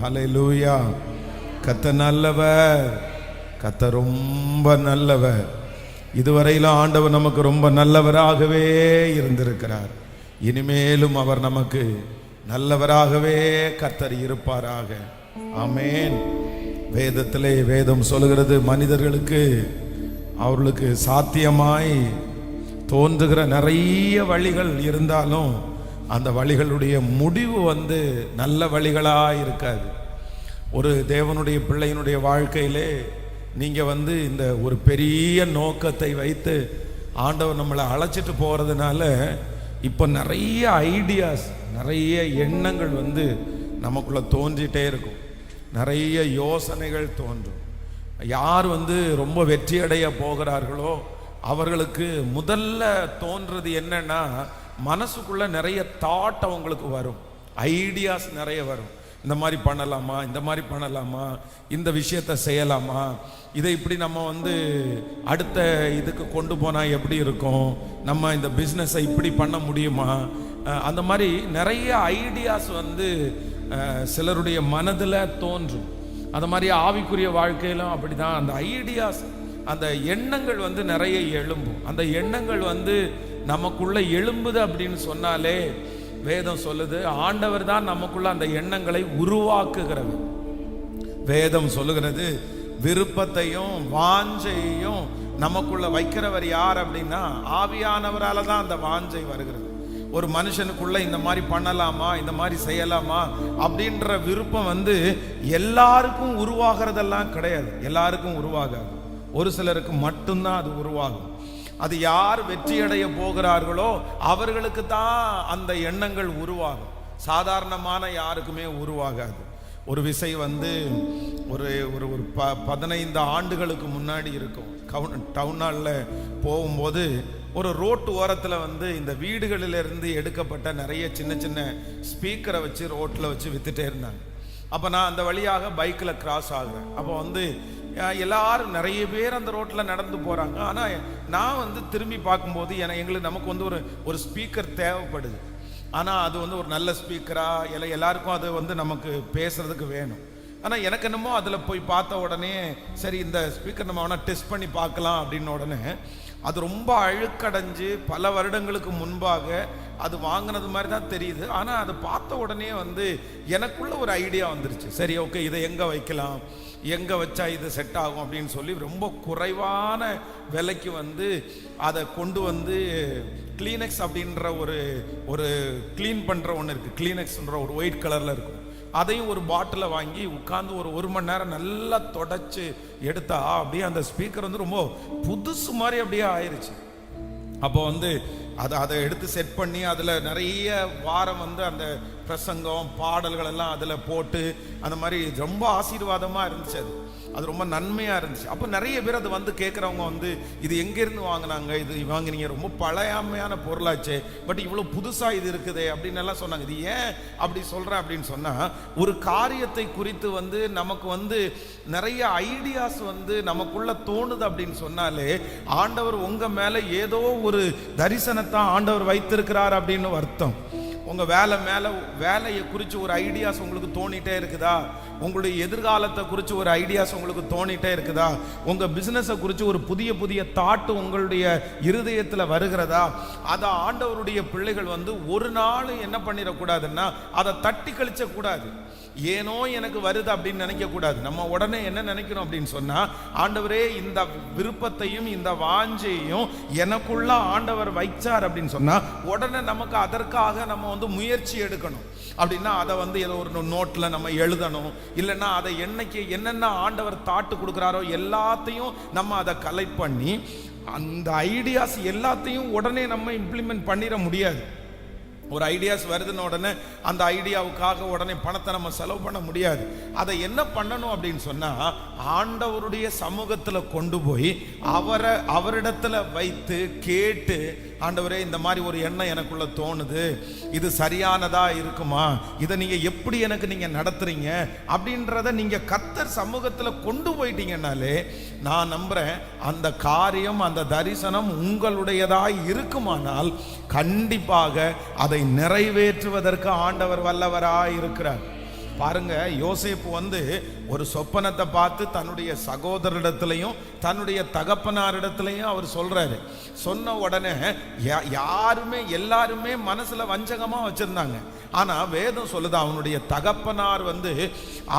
ஹல்லேலூயா. கர்த்தர் நல்லவர், கர்த்தர் ரொம்ப நல்லவர். இதுவரையிலும் ஆண்டவர் நமக்கு ரொம்ப நல்லவராகவே இருந்திருக்கிறார். இனிமேலும் அவர் நமக்கு நல்லவராகவே கர்த்தர் இருப்பாராக. ஆமென். வேதத்திலே வேதம் சொல்கிறது, மனிதர்களுக்கு அவர்களுக்கு சாத்தியமாய் தோன்றுகிற நிறைய வழிகள் இருந்தாலும் அந்த வழிகளுடைய முடிவு நல்ல வழிகளாக இருக்காது. ஒரு தேவனுடைய பிள்ளையினுடைய வாழ்க்கையிலே நீங்கள் இந்த ஒரு பெரிய நோக்கத்தை வைத்து ஆண்டவர் நம்மளை அழைச்சிட்டு போகிறதுனால இப்போ நிறைய ஐடியாஸ், நிறைய எண்ணங்கள் நமக்குள்ளே தோன்றிட்டே இருக்கும். நிறைய யோசனைகள் தோன்றும். யார் ரொம்ப வெற்றி அடைய போகிறார்களோ அவர்களுக்கு முதல்ல தோன்றது என்னன்னா, மனசுக்குள்ள நிறைய தாட் அவங்களுக்கு வரும், ஐடியாஸ் நிறைய வரும். இந்த மாதிரி பண்ணலாமா, இந்த மாதிரி பண்ணலாமா, இந்த விஷயத்தை செய்யலாமா, இதை இப்படி நம்ம அடுத்த இதுக்கு கொண்டு போனால் எப்படி இருக்கும், நம்ம இந்த பிஸ்னஸை இப்படி பண்ண முடியுமா, அந்த மாதிரி நிறைய ஐடியாஸ் சிலருடைய மனதில் தோன்றும். அந்த மாதிரி ஆவிக்குரிய வாழ்க்கையிலும் அப்படிதான். அந்த ஐடியாஸ், அந்த எண்ணங்கள் நிறைய எழும்பும். அந்த எண்ணங்கள் நமக்குள்ள எழும்புது அப்படின்னு சொன்னாலே வேதம் சொல்லுது, ஆண்டவர் தான் நமக்குள்ள அந்த எண்ணங்களை உருவாக்குகிறவர். வேதம் சொல்லுகிறது, விருப்பத்தையும் வாஞ்சையையும் நமக்குள்ள வைக்கிறவர் யார் அப்படின்னா ஆவியானவரால தான் அந்த வாஞ்சை வருகிறது. ஒரு மனுஷனுக்குள்ள இந்த மாதிரி பண்ணலாமா, இந்த மாதிரி செய்யலாமா அப்படின்ற விருப்பம் எல்லாருக்கும் உருவாகிறதெல்லாம் கிடையாது. எல்லாருக்கும் உருவாகாது, ஒரு சிலருக்கு மட்டும்தான் அது உருவாகும். அது யார் வெற்றி அடைய போகிறார்களோ அவர்களுக்கு தான் அந்த எண்ணங்கள் உருவாகும். சாதாரணமான யாருக்குமே உருவாகாது. ஒரு விசை ஒரு ஒரு ஒரு 15 ஆண்டுகளுக்கு முன்னாடி இருக்கும், டவுன் ஹாலில் போகும்போது ஒரு ரோட்டு ஓரத்தில் இந்த வீடுகளிலிருந்து எடுக்கப்பட்ட நிறைய சின்ன சின்ன ஸ்பீக்கரை வச்சு ரோட்டில் வச்சு வித்துட்டே இருந்தாங்க. அப்போ நான் அந்த வழியாக பைக்கில் கிராஸ் ஆகுறேன். அப்போ எல்லாரும் நிறைய பேர் அந்த ரோட்டில் நடந்து போகிறாங்க. ஆனால் நான் திரும்பி பார்க்கும்போது எங்களுக்கு நமக்கு ஒரு ஸ்பீக்கர் தேவைப்படுது. ஆனால் அது ஒரு நல்ல ஸ்பீக்கராக எல்லாருக்கும் அது நமக்கு பேசுறதுக்கு வேணும். ஆனால் எனக்கு என்னமோ அதில் போய் பார்த்த உடனே சரி இந்த ஸ்பீக்கர் நம்ம வேணால் டெஸ்ட் பண்ணி பார்க்கலாம் அப்படின்னு உடனே அது ரொம்ப அழுக்கடைஞ்சு பல வருடங்களுக்கு முன்பாக அது வாங்கினது மாதிரி தான் தெரியுது. ஆனால் அதை பார்த்த உடனே எனக்குள்ள ஒரு ஐடியா வந்துருச்சு. சரி ஓகே, இதை எங்கே வைக்கலாம், எங்கே வச்சா இது செட் ஆகும் அப்படின்னு சொல்லி ரொம்ப குறைவான விலைக்கு அதை கொண்டு கிளீனெக்ஸ் அப்படின்ற ஒரு க்ளீன் பண்ணுற ஒன்று இருக்குது. கிளீனெக்ஸ்ன்ற ஒரு ஒயிட் கலரில் இருக்கும். அதையும் ஒரு பாட்டில் வாங்கி உட்காந்து ஒரு மணி நேரம் நல்லா தொடச்சி எடுத்தா அப்படியே அந்த ஸ்பீக்கர் ரொம்ப புதுசு மாதிரி அப்படியே ஆயிடுச்சு. அப்போ அதை எடுத்து செட் பண்ணி அதில் நிறைய வாரம் அந்த பிரசங்கம் பாடல்கள் எல்லாம் அதில் போட்டு அந்த மாதிரி ரொம்ப ஆசீர்வாதமாக இருந்துச்சு. அது ரொம்ப நன்மையாக இருந்துச்சு. அப்போ நிறைய பேர் அது கேட்குறவங்க இது எங்கேருந்து வாங்கினாங்க, இது வாங்கினீங்க, ரொம்ப பழையாமையான பொருளாச்சே, பட் இவ்வளோ புதுசாக இது இருக்குதே அப்படின்னு எல்லாம் சொன்னாங்க. இது ஏன் அப்படி சொல்கிறேன் அப்படின்னு சொன்னால், ஒரு காரியத்தை குறித்து நமக்கு நிறைய ஐடியாஸ் நமக்குள்ள தோணுது அப்படின்னு சொன்னாலே ஆண்டவர் உங்கள் மேலே ஏதோ ஒரு தரிசனத்தை ஆண்டவர் வைத்திருக்கிறார் அப்படின்னு அர்த்தம். உங்கள் வேலையை குறித்து ஒரு ஐடியாஸ் உங்களுக்கு தோணிட்டே இருக்குதா, உங்களுடைய எதிர்காலத்தை குறித்து ஒரு ஐடியாஸ் உங்களுக்கு தோணிட்டே இருக்குதா, உங்கள் பிஸ்னஸை குறித்து ஒரு புதிய புதிய தாட்டு உங்களுடைய இருதயத்தில் வருகிறதா, அதை ஆண்டவருடைய பிள்ளைகள் ஒரு நாள் என்ன பண்ணிடக்கூடாதுன்னா அதை தட்டி கழிச்சக்கூடாது. ஏனோ எனக்கு வருது அப்படின்னு நினைக்கக்கூடாது. நம்ம உடனே என்ன நினைக்கணும் அப்படின்னு சொன்னால், ஆண்டவரே இந்த விருப்பத்தையும் இந்த வாஞ்சையும் எனக்குள்ள ஆண்டவர் வைச்சார் அப்படின்னு சொன்னால் உடனே நமக்கு அதற்காக நம்ம முயற்சி எடுக்கணும். அப்படின்னா அதை ஏதோ ஒரு நோட்டில் நம்ம எழுதணும். இல்லைன்னா அதை என்னென்ன ஆண்டவர் தாட்டு கொடுக்குறாரோ எல்லாத்தையும் நம்ம அதை கலெக்ட் பண்ணி அந்த ஐடியாஸ் எல்லாத்தையும் உடனே நம்ம இம்ப்ளிமெண்ட் பண்ணிட முடியாது. ஒரு ஐடியாஸ் வருதுன்னு உடனே அந்த ஐடியாவுக்காக உடனே பணத்தை நம்ம செலவு பண்ண முடியாது. அதை என்ன பண்ணணும் அப்படின்னு சொன்னால், ஆண்டவருடைய சமூகத்தில் கொண்டு போய் அவரிடத்துல வைத்து கேட்டு, ஆண்டவரே இந்த மாதிரி ஒரு எண்ணம் எனக்குள்ள தோணுது, இது சரியானதா இருக்குமா, இதை நீங்கள் எப்படி நீங்கள் நடத்துறீங்க அப்படின்றத நீங்கள் கர்த்தர் சமூகத்தில் கொண்டு போயிட்டீங்கன்னாலே நான் நம்புகிறேன் அந்த காரியம், அந்த தரிசனம் உங்களுடையதாய் இருக்குமானால் கண்டிப்பாக அதை நிறைவேற்றுவதற்கு ஆண்டவர் வல்லவராய் இருக்கிறார். பாருங்க, யோசேப்பு வந்து ஒரு சொப்பனத்தை பார்த்து தன்னுடைய சகோதரிடத்திலையும் தன்னுடைய தகப்பனாரிடத்திலையும் அவர் சொல்றாரு. சொன்ன உடனே எல்லாருமே மனசுல வஞ்சகமா வச்சிருந்தாங்க. ஆனா வேதம் சொல்லுது, அவனுடைய தகப்பனார் வந்து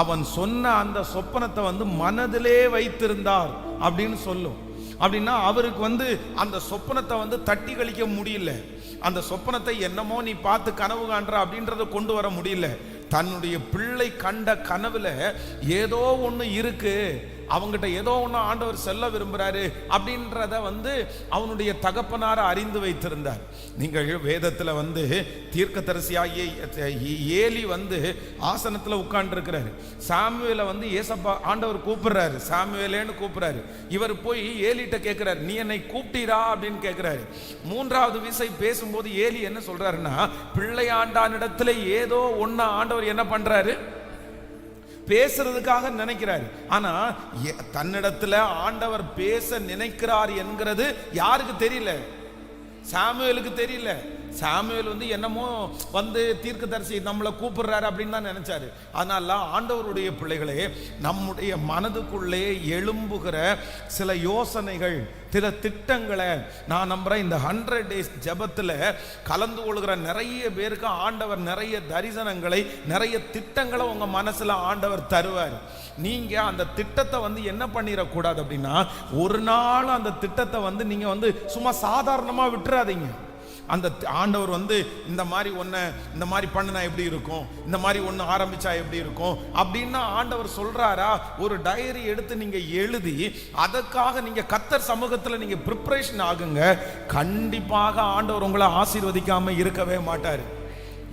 அவன் சொன்ன அந்த சொப்பனத்தை வந்து மனதிலே வைத்திருந்தார் அப்படின்னு சொல்லும். அப்படின்னா அவருக்கு வந்து அந்த சொப்பனத்தை வந்து தட்டி கழிக்க முடியல. அந்த சொப்பனத்தை என்னமோ நீ பார்த்து கனவு காண்ற அப்படின்றத கொண்டு வர முடியல. தன்னுடைய பிள்ளை கண்ட கனவுல ஏதோ ஒன்று இருக்கு, அவங்ககிட்ட ஏதோ ஒன்று ஆண்டவர் செல்ல விரும்புகிறாரு அப்படின்றத வந்து அவனுடைய தகப்பனார அறிந்து வைத்திருந்தார். நீங்கள் வேதத்தில் வந்து தீர்க்கதரிசியாகிய ஏலி வந்து ஆசனத்தில் உட்கார்ந்துருக்கிறாரு. சாமுவேலை வந்து ஏசப்பா ஆண்டவர் கூப்பிடுறாரு, சாமுவேலேன்னு கூப்பிடுறாரு. இவர் போய் ஏலிட்ட கேட்கிறாரு, நீ என்னை கூப்பிட்டீரா அப்படின்னு கேட்கிறாரு. மூன்றாவது விசை பேசும்போது ஏலி என்ன சொல்றாருன்னா, பிள்ளையாண்டானிடத்துல ஏதோ ஒன்னு ஆண்டவர் என்ன பண்றாரு, பேசுறதுக்காக நினைக்கிறார். ஆனா தன்னிடத்துல ஆண்டவர் பேச நினைக்கிறார் என்கிறது யாருக்கு தெரியல? சாமுவேலுக்கு தெரியல. சாமுவேல் வந்து என்னமோ வந்து தீர்க்கதரிசி நம்மளை கூப்பிடுறாரு அப்படின்னு தான் நினைச்சாரு. அதனால ஆண்டவருடைய பிள்ளைகளே, நம்முடைய மனதுக்குள்ளே எழும்புகிற சில யோசனைகள், சில திட்டங்களை நான் நம்புறேன், இந்த 100 days ஜபத்தில் கலந்து கொள்கிற நிறைய பேருக்கு ஆண்டவர் நிறைய தரிசனங்களை, நிறைய திட்டங்களை உங்க மனசுல ஆண்டவர் தருவார். நீங்க அந்த திட்டத்தை வந்து என்ன பண்ணிடக்கூடாது அப்படின்னா, ஒரு நாள் அந்த திட்டத்தை வந்து நீங்க வந்து சும்மா சாதாரணமா விட்டுறாதீங்க. அந்த ஆண்டவர் வந்து இந்த மாதிரி ஒன்று, இந்த மாதிரி பண்ணினா எப்படி இருக்கும், இந்த மாதிரி ஒன்று ஆரம்பிச்சா எப்படி இருக்கும் அப்படின்னா ஆண்டவர் சொல்றாரா, ஒரு டைரி எடுத்து நீங்க எழுதி அதற்காக நீங்க கர்த்தர் சமூகத்தில் நீங்க ப்ரிப்பரேஷன் ஆகுங்க. கண்டிப்பாக ஆண்டவர் உங்களை ஆசீர்வதிக்காம இருக்கவே மாட்டார்.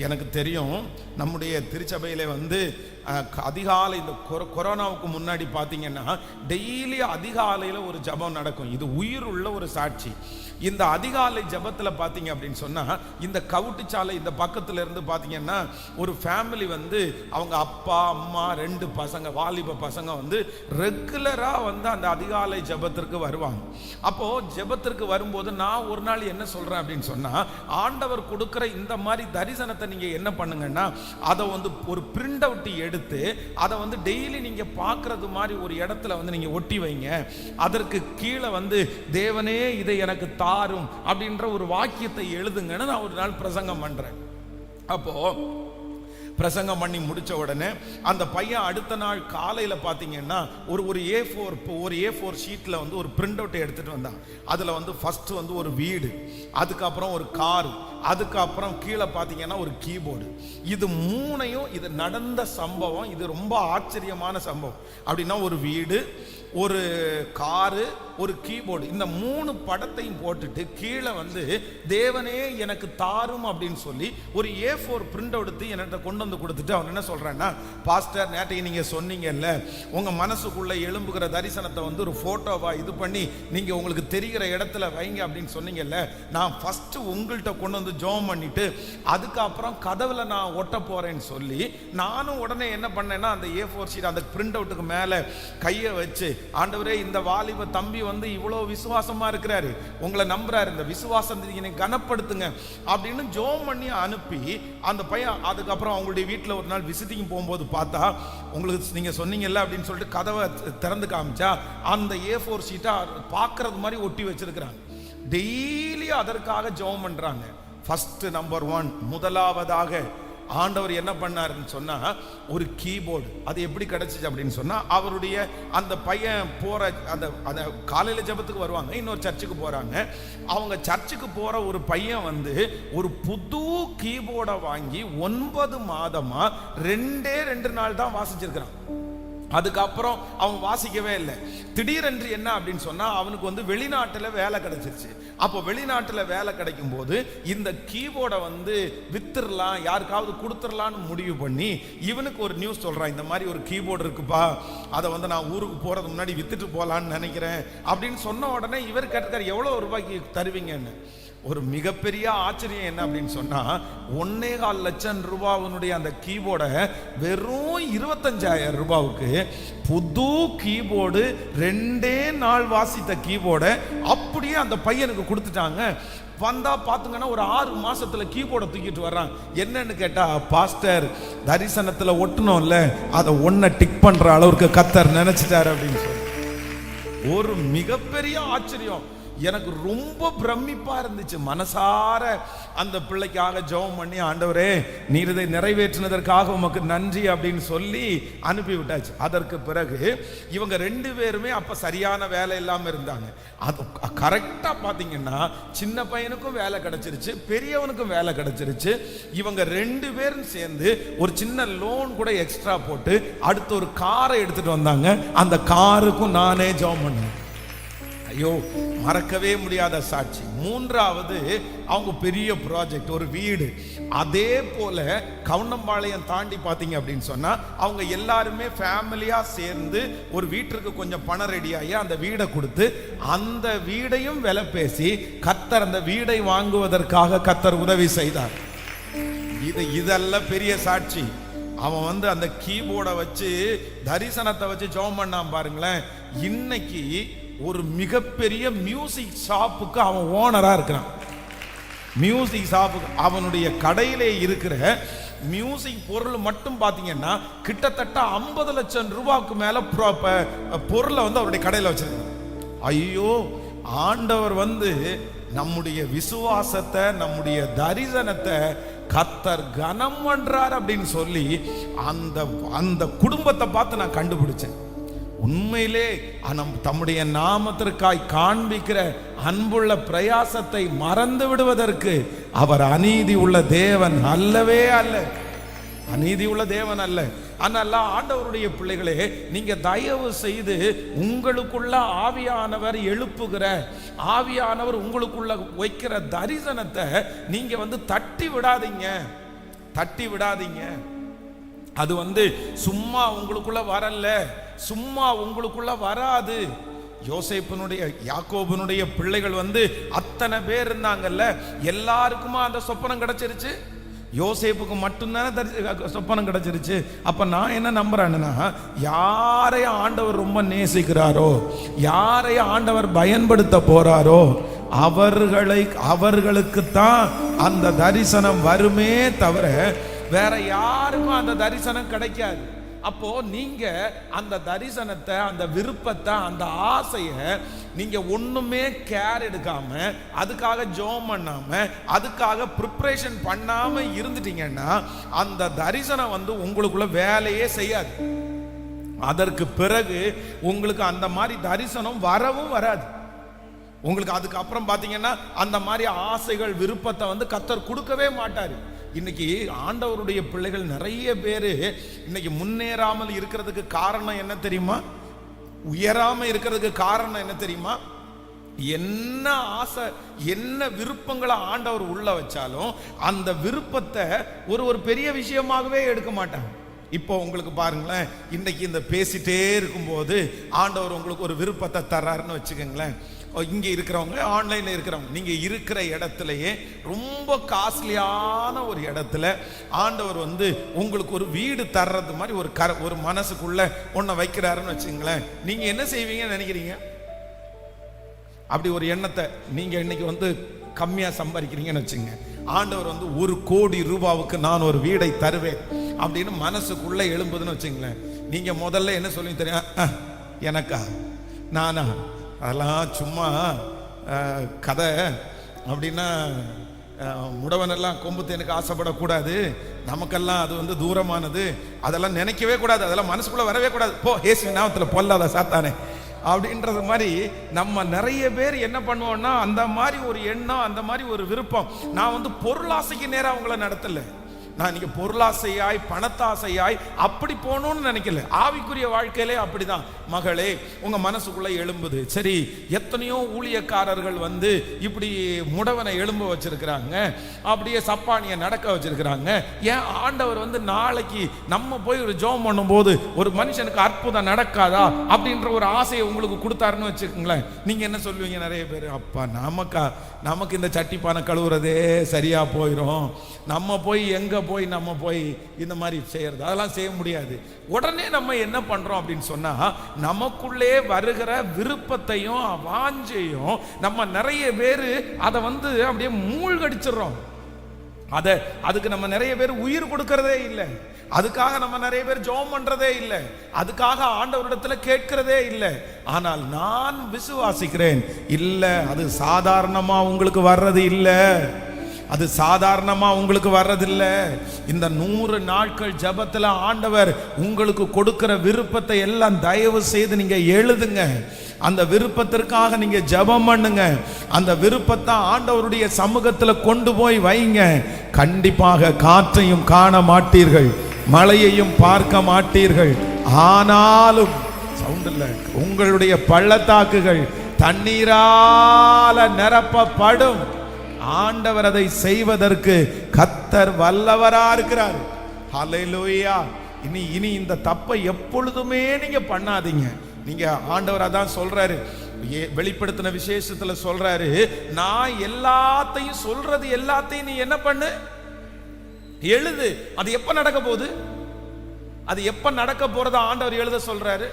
எனக்கு தெரியும், நம்முடைய திருச்சபையில வந்து அதிகாலை, இந்த கொரோனாவுக்கு முன்னாடி பார்த்தீங்கன்னா டெய்லி அதிகாலையில் ஒரு ஜபம் நடக்கும். இது உயிர் உள்ள ஒரு சாட்சி. இந்த அதிகாலை ஜபத்தில் பார்த்தீங்க அப்படின்னு சொன்னால், இந்த கவுட்டுச்சாலை இந்த பக்கத்தில் இருந்து பார்த்தீங்கன்னா ஒரு ஃபேமிலி வந்து அவங்க அப்பா அம்மா 2 பசங்க, வாலிப பசங்க வந்து ரெகுலராக வந்து அந்த அதிகாலை ஜபத்திற்கு வருவாங்க. அப்போது ஜபத்திற்கு வரும்போது நான் ஒரு நாள் என்ன சொல்கிறேன் அப்படின்னு சொன்னால், ஆண்டவர் கொடுக்குற இந்த மாதிரி தரிசனத்தை நீங்கள் என்ன பண்ணுங்கன்னா, அதை வந்து ஒரு பிரிண்ட் அவுட் எடுத்து அதை வந்து டெய்லி நீங்க பார்க்கறது மாதிரி ஒரு இடத்துல வந்து நீங்க ஒட்டி வைங்க. அதற்கு கீழே வந்து தேவனே இதை எனக்கு தாரும் அப்படின்ற ஒரு வாக்கியத்தை எழுதுங்கன்னு நான் ஒரு நாள் பிரசங்கம் பண்றேன். அப்போ பிரசங்கம் பண்ணி முடிச்ச உடனே அந்த பையன் அடுத்த நாள் காலையில பாத்தீங்கன்னா ஒரு A4 ஷீட்ல வந்து ஒரு பிரிண்ட் அவுட் எடுத்துட்டு வந்தான். அதுல வந்து ஃபர்ஸ்ட் வந்து ஒரு வீடு, அதுக்கப்புறம் ஒரு கார், அதுக்கப்புறம் கீழே பார்த்தீங்கன்னா ஒரு கீபோர்டு. இது மூணையும், இது நடந்த சம்பவம், இது ரொம்ப ஆச்சரியமான சம்பவம். அப்படின்னா ஒரு வீடு, ஒரு காரு, ஒரு கீபோர்டு, இந்த 3 படத்தையும் போட்டுட்டு கீழே வந்து தேவனே எனக்கு தாரும் அப்படின்னு சொல்லி ஒரு A4 பிரிண்ட் எடுத்து என்கிட்ட கொண்டு வந்து கொடுத்துட்டு அவன் என்ன சொல்றான்னா, பாஸ்டர் நேற்றைக்கு நீங்க சொன்னீங்கல்ல, உங்க மனசுக்குள்ள எழும்புகிற தரிசனத்தை வந்து ஒரு போட்டோவா இது பண்ணி நீங்க உங்களுக்கு தெரிகிற இடத்துல வைங்க அப்படின்னு சொன்னீங்கல்ல, நான் ஃபர்ஸ்ட் உங்கள்கிட்ட கொண்டு வந்து ஜெபம் பண்ணிட்டு அதுக்கப்புறம் கதவுல நான் ஒட்ட போறேன்னு சொல்லி நானும் உடனே என்ன பண்ணேன்னா, அந்த A4 ஷீட் அந்த பிரிண்ட் அவுட்டுக்கு மேல கையை வச்சு, ஆண்டவரே இந்த வாலிப தம்பி வந்து இவ்வளவு விசுவாசமா இருக்கிறாரு, உங்களை நம்புறாரு, இந்த விசுவாசத்தை கனப்படுத்துங்க அப்படின்னு ஜெபம் பண்ணி அனுப்பி அந்த பையன் அதுக்கப்புறம் அவங்களுடைய வீட்டில் ஒரு நாள் விசிட்டிங் போகும்போது பார்த்தா, உங்களுக்கு நீங்க சொன்னீங்கல்ல அப்படின்னு சொல்லிட்டு கதவை திறந்து காமிச்சா அந்த A4 ஷீட்டா பார்க்கறது மாதிரி ஒட்டி வச்சிருக்கிறாங்க. டெய்லி அதற்காக ஜெபம் பண்றாங்க. ஃபர்ஸ்ட் நம்பர் 1, முதலாவதாக ஆண்டவர் என்ன பண்ணாருன்னு சொன்னா ஒரு கீபோர்டு. அது எப்படி கிடைச்சிச்சு அப்படின்னு சொன்னா, அவருடைய அந்த பையன் போற அந்த காலையில ஜெபத்துக்கு வருவாங்க, இன்னொரு சர்ச்சுக்கு போறாங்க. அவங்க சர்ச்சுக்கு போற ஒரு பையன் வந்து ஒரு புது கீபோர்டை வாங்கி 9 மாதமா 2 நாள் தான் வாசிச்சிருக்கிறான். அதுக்கப்புறம் அவன் வாசிக்கவே இல்லை. திடீரென்று என்ன அப்படின்னு சொன்னா, அவனுக்கு வந்து வெளிநாட்டுல வேலை கிடைச்சிருச்சு. அப்போ வெளிநாட்டுல வேலை கிடைக்கும் போது இந்த கீபோர்டை வந்து வித்துடலாம், யாருக்காவது கொடுத்துடலான்னு முடிவு பண்ணி இவனுக்கு ஒரு நியூஸ் சொல்றான், இந்த மாதிரி ஒரு கீபோர்டு இருக்குப்பா, அதை வந்து நான் ஊருக்கு போறது முன்னாடி வித்துட்டு போலான்னு நினைக்கிறேன் அப்படின்னு சொன்ன உடனே இவர் கேட்டிருக்காரு, எவ்வளவு ரூபாய்க்கு தருவீங்கன்னு. ஒரு மிகப்பெரிய ஆச்சரியம் என்ன அப்படின்னு சொன்னா, 1.25 லட்சம் ரூபாவுடைய அந்த கீபோர்டை வெறும் 25,000 ரூபாவுக்கு புது கீபோர்டு, 2 நாள் வாசித்த கீபோர்டை அப்படியே அந்த பையனுக்கு கொடுத்துட்டாங்க. வந்தா பாத்துங்கன்னா ஒரு 6 மாசத்துல கீபோர்டை தூக்கிட்டு வர்றான். என்னன்னு கேட்டா, பாஸ்டர் தரிசனத்துல ஒட்டணும்ல, அதை ஒன்ன டிக் பண்ற அளவுக்கு கர்த்தர் நினைச்சிட்டாரு அப்படின்னு சொல்லி ஒரு மிகப்பெரிய ஆச்சரியம். எனக்கு ரொம்ப பிரமிப்பா இருந்துச்சு. மனசார அந்த பிள்ளைக்காக ஜெபம் பண்ணி, ஆண்டவரே நீர் இதை நிறைவேற்றினதற்காக உமக்கு நன்றி அப்படின்னு சொல்லி அனுப்பி விட்டாச்சு. அதற்கு பிறகு இவங்க 2 பேருமே அப்ப சரியான வேலை இல்லாம இருந்தாங்க. அது கரெக்டா பாத்தீங்கன்னா சின்ன பையனுக்கும் வேலை கிடைச்சிருச்சு, பெரியவனுக்கும் வேலை கிடைச்சிருச்சு. இவங்க 2 பேரும் சேர்ந்து ஒரு சின்ன லோன் கூட எக்ஸ்ட்ரா போட்டு அடுத்து ஒரு காரை எடுத்துட்டு வந்தாங்க. அந்த காருக்கும் நானே ஜெபம் பண்ணேன். ஐயோ, மறக்கவே முடியாத சாட்சி. 3வது அவங்க பெரிய ப்ராஜெக்ட், ஒரு வீடு. அதே போல கவுண்டம்பாளையம் தாண்டி பார்த்தீங்க அப்படின்னு சொன்னா அவங்க எல்லாருமே ஃபேமிலியா சேர்ந்து ஒரு வீட்டுக்கு கொஞ்சம் பணம் ரெடியாகி அந்த வீடை கொடுத்து அந்த வீடையும் விலை பேசி கர்த்தர் அந்த வீடை வாங்குவதற்காக கர்த்தர் உதவி செய்தார். இதெல்லாம் பெரிய சாட்சி. அவன் அந்த கீபோர்டை வச்சு தரிசனத்தை வச்சு ஜெபம் பண்ணான் பாருங்களேன். இன்னைக்கு ஒரு மிகப்பெரிய மியூசிக் ஷாப்புக்கு அவன் ஓனரா இருக்கிறான். மியூசிக் ஷாப்புக்கு அவனுடைய கடையிலே இருக்கிற மியூசிக் பொருள் மட்டும் பாத்தீங்கன்னா கிட்டத்தட்ட 50 லட்சம் ரூபாய்க்கு மேல பொருளை அவருடைய கடையில வச்சிருக்கான். ஐயோ, ஆண்டவர் நம்முடைய விசுவாசத்தை, நம்முடைய தரிசனத்தை கர்த்தர் கனம் பண்றார் அப்படின்னு சொல்லி அந்த குடும்பத்தை பார்த்து நான் கண்டுபிடிச்சேன். உண்மையிலே தம்முடைய நாமத்திற்காய் காண்பிக்கிற அன்புள்ள பிரயாசத்தை மறந்து விடுவதற்கு அவர் அநீதி உள்ள தேவன் அல்லவே அல்ல. அநீதி உள்ள தேவன் அல்ல. ஆனால் ஆண்டவருடைய பிள்ளைகளே, நீங்க தயவு செய்து உங்களுக்குள்ள ஆவியானவர் எழுப்புகிற, ஆவியானவர் உங்களுக்குள்ள வைக்கிற தரிசனத்தை நீங்க தட்டி விடாதீங்க, தட்டி விடாதீங்க. அது சும்மா உங்களுக்குள்ள வரல, சும்மா உங்களுக்குள்ள வராது. யோசேப்பினுடைய யாக்கோபினுடைய பிள்ளைகள் அத்தனை பேர் இருந்தாங்கல்ல, எல்லாருக்குமா அந்த சொப்பனம் கிடைச்சிருச்சு? யோசேப்புக்கு மட்டும்தானே சொப்பனம் கிடைச்சிருச்சு. அப்ப நான் என்ன நம்புறேன்னா, யாரையும் ஆண்டவர் ரொம்ப நேசிக்கிறாரோ, யாரையும் ஆண்டவர் பயன்படுத்த போறாரோ அவர்களுக்கு தான் அந்த தரிசனம் வருமே தவிர வேற யாருக்கும் அந்த தரிசனம் கிடைக்காது. அப்போ நீங்க அந்த தரிசனத்தை, அந்த விருப்பத்தை, அந்த ஆசையை நீங்க ஒண்ணுமே கேர் எடுக்காம, அதுக்காக ஜெபம் பண்ணாம, அதுக்காக ப்ரிப்பரேஷன் பண்ணாம இருந்துட்டீங்கன்னா அந்த தரிசனம் உங்களுக்குள்ள வேலையே செய்யாது. அதற்கு பிறகு உங்களுக்கு அந்த மாதிரி தரிசனம் வரவும் வராது. உங்களுக்கு அதுக்கப்புறம் பாத்தீங்கன்னா அந்த மாதிரி ஆசைகள், விருப்பத்தை கர்த்தர் கொடுக்கவே மாட்டாரு. இன்னைக்கு ஆண்டவருடைய பிள்ளைகள் நிறைய பேரு இன்னைக்கு முன்னேறாமல் இருக்கிறதுக்கு காரணம் என்ன தெரியுமா? உயராம இருக்கிறதுக்கு காரணம் என்ன தெரியுமா? என்ன ஆசை, என்ன விருப்பங்களை ஆண்டவர் உள்ள வச்சாலும் அந்த விருப்பத்தை ஒரு பெரிய விஷயமாகவே எடுக்க மாட்டாங்க. இப்போ உங்களுக்கு பாருங்களேன், இன்னைக்கு இந்த பேசிட்டே இருக்கும்போது ஆண்டவர் உங்களுக்கு ஒரு விருப்பத்தை தர்றாருன்னு வச்சுக்கோங்களேன். இங்கே இருக்கிறவங்க, ஆன்லைனில் இருக்கிறவங்க, நீங்கள் இருக்கிற இடத்துலையே ரொம்ப காஸ்ட்லியான ஒரு இடத்துல ஆண்டவர் உங்களுக்கு ஒரு வீடு தர்றது மாதிரி ஒரு மனசுக்குள்ள ஒன்றை வைக்கிறாருன்னு வச்சுங்களேன். நீங்கள் என்ன செய்வீங்கன்னு நினைக்கிறீங்க? அப்படி ஒரு எண்ணத்தை நீங்கள் இன்னைக்கு கம்மியாக சம்பாதிக்கிறீங்கன்னு வச்சுங்க. ஆண்டவர் 1 கோடி ரூபாவுக்கு நான் ஒரு வீடை தருவேன் அப்படின்னு மனசுக்குள்ள எழும்புதுன்னு வச்சுங்களேன். நீங்கள் முதல்ல என்ன சொல்லி தெரியும்? எனக்கா, நானா, அதெல்லாம் சும்மா கதை அப்படின்னா முடவனெல்லாம் கொம்புத்தேனுக்கு ஆசைப்படக்கூடாது, நமக்கெல்லாம் அது தூரமானது, அதெல்லாம் நினைக்கவே கூடாது, அதெல்லாம் மனசுக்குள்ள வரவே கூடாது, போ ஏசு நாமத்தில் பொல்லாத சாத்தானே அப்படின்றது மாதிரி நம்ம நிறைய பேர் என்ன பண்ணுவோம்னா, அந்த மாதிரி ஒரு எண்ணம், அந்த மாதிரி ஒரு விருப்பம். நான் பொருளாசைக்கு நேரம் அவங்கள நடத்தல. நான் நீங்க பொருளாசையாய், பணத்தாசையாய் அப்படி போகணும்னு நினைக்கல. ஆவிக்குரிய வாழ்க்கையிலே அப்படிதான். மகளே, உங்க மனசுக்குள்ள எழும்புது. சரி, எத்தனையோ ஊழியக்காரர்கள் இப்படி முடவனை எழும்ப வச்சிருக்கிறாங்க, அப்படியே சப்பானியை நடக்க வச்சிருக்கிறாங்க. ஏன் ஆண்டவர் நாளைக்கு நம்ம போய் ஒரு ஜெபம் பண்ணும்போது ஒரு மனுஷனுக்கு அற்புதம் நடக்காதா அப்படின்ற ஒரு ஆசையை உங்களுக்கு கொடுத்தாருன்னு வச்சுக்கோங்களேன். நீங்க என்ன சொல்லுவீங்க? நிறைய பேர், அப்பா நமக்கு இந்த சட்டிப்பானை கழுவுறதே சரியா போயிடும், நம்ம போய் எங்கே போய் நம்ம போய் இந்த மாதிரி செய்கிறது, அதெல்லாம் செய்ய முடியாது. உடனே நம்ம என்ன பண்ணுறோம் அப்படின்னு சொன்னால், நமக்குள்ளே வருகிற விருப்பத்தையும் வாஞ்சையும் நம்ம நிறைய பேர் அதை அப்படியே மூழ்கடிச்சிடுறோம். அதுக்கு நம்ம நிறைய பேர் உயிர் கொடுக்கறதே இல்லை. அதுக்காக நம்ம நிறைய பேர் ஜெபம் பண்றதே இல்லை. அதுக்காக ஆண்டவரிடத்துல கேட்கிறதே இல்லை. ஆனால் நான் விசுவாசிக்கிறேன், இல்ல அது சாதாரணமா உங்களுக்கு வர்றது இல்லை. அது சாதாரணமா உங்களுக்கு வர்றதில்லை. இந்த 100 நாட்கள் ஜெபத்துல ஆண்டவர் உங்களுக்கு கொடுக்கிற விருப்பத்தை எல்லாம் தயவு செய்து நீங்க எழுதுங்க. அந்த விருப்பத்திற்காக நீங்க ஜெபம் பண்ணுங்க. அந்த விருப்பத்தை ஆண்டவருடைய சமூகத்துல கொண்டு போய் வைங்க. கண்டிப்பாக காற்றையும் காண மாட்டீர்கள், மழையையும் பார்க்க மாட்டீர்கள். ஆனாலும் சவுண்ட் இல்ல, உங்களுடைய பள்ளத்தாக்குகள் தண்ணீரால நிரப்பப்படும். ஆண்டவர் அதை செய்வதற்கு கர்த்தர் வல்லவரா இருக்கிறார். ஹல்லேலூயா. இனி இந்த தப்பை எப்பொழுதுமே நீங்க பண்ணாதீங்க. நீங்க ஆண்டவர் அதான் சொல்றாரு, வெளிப்படுத்தின விசேஷத்துல சொல்றாரு, நான் எல்லாத்தையும் சொல்றது எல்லாத்தையும் நீ என்ன பண்ணு, எழுது. அது எப்ப நடக்க போகுது, அது எப்ப நடக்க போறத ஆண்டவர் எழுத சொல்றாரு.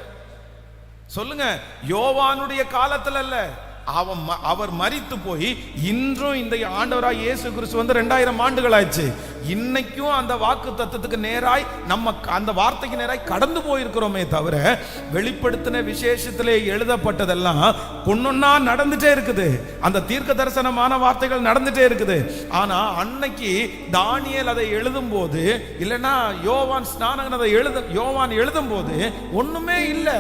சொல்லுங்க, யோவானுடைய காலத்துல அல்ல, அவர் மரித்து போய் இன்றும் இந்த ஆண்டவராய் இயேசு கிறிஸ்து 2000 ஆண்டுகள் ஆயிடுச்சு. இன்னைக்கும் அந்த வாக்கு தத்தத்துக்கு நேராய் நம்ம அந்த வார்த்தைக்கு நேராய் கடந்து போயிருக்கிறோமே தவிர, வெளிப்படுத்தின விசேஷத்திலே எழுதப்பட்டதெல்லாம் ஒன்னொன்னா நடந்துட்டே இருக்குது. அந்த தீர்க்க தரிசனமான வார்த்தைகள் நடந்துட்டே இருக்குது. ஆனா அன்னைக்கு தானியேல் அதை எழுதும் போது, இல்லைன்னா யோவான் எழுதும் போது ஒண்ணுமே இல்லை.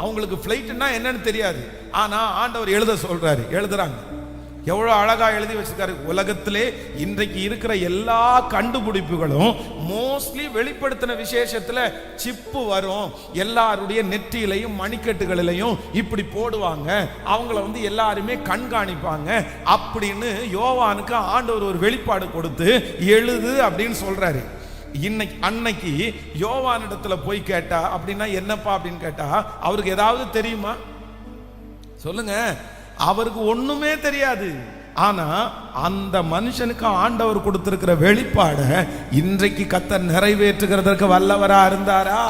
அவங்களுக்கு ஃப்ளைட்னா என்னன்னு தெரியாது. ஆனா ஆண்டவர் எழுத சொல்றாரு, எழுதுறாங்க. எவ்வளவு அழகா எழுதி வச்சிருக்காரு. உலகத்திலே இன்றைக்கு இருக்கிற எல்லா கண்டுபிடிப்புகளும் மோஸ்ட்லி வெளிப்படுத்தின விசேஷத்துல சிப்பு வரும். எல்லாருடைய நெற்றியிலையும் மணிக்கட்டுகளிலையும் இப்படி போடுவாங்க. அவங்கள எல்லாருமே கண்காணிப்பாங்க அப்படின்னு யோவானுக்கு ஆண்டவர் ஒரு வெளிப்பாடு கொடுத்து எழுது அப்படின்னு சொல்றாரு. அன்னைக்கு யோவானிடத்துல போய் கேட்டா, அப்படின்னா என்னப்பா அப்படின்னு கேட்டா, அவருக்கு ஏதாவது தெரியுமா சொல்லுங்க? அவருக்கு ஒண்ணுமே தெரியாது. ஆனா அந்த மனுஷனுக்கு ஆண்டவர் கொடுத்திருக்கிற வெளிப்பாட இன்றைக்கு கர்த்தர் நிறைவேற்றுகிறதற்கு வல்லவரா இருந்தாரா?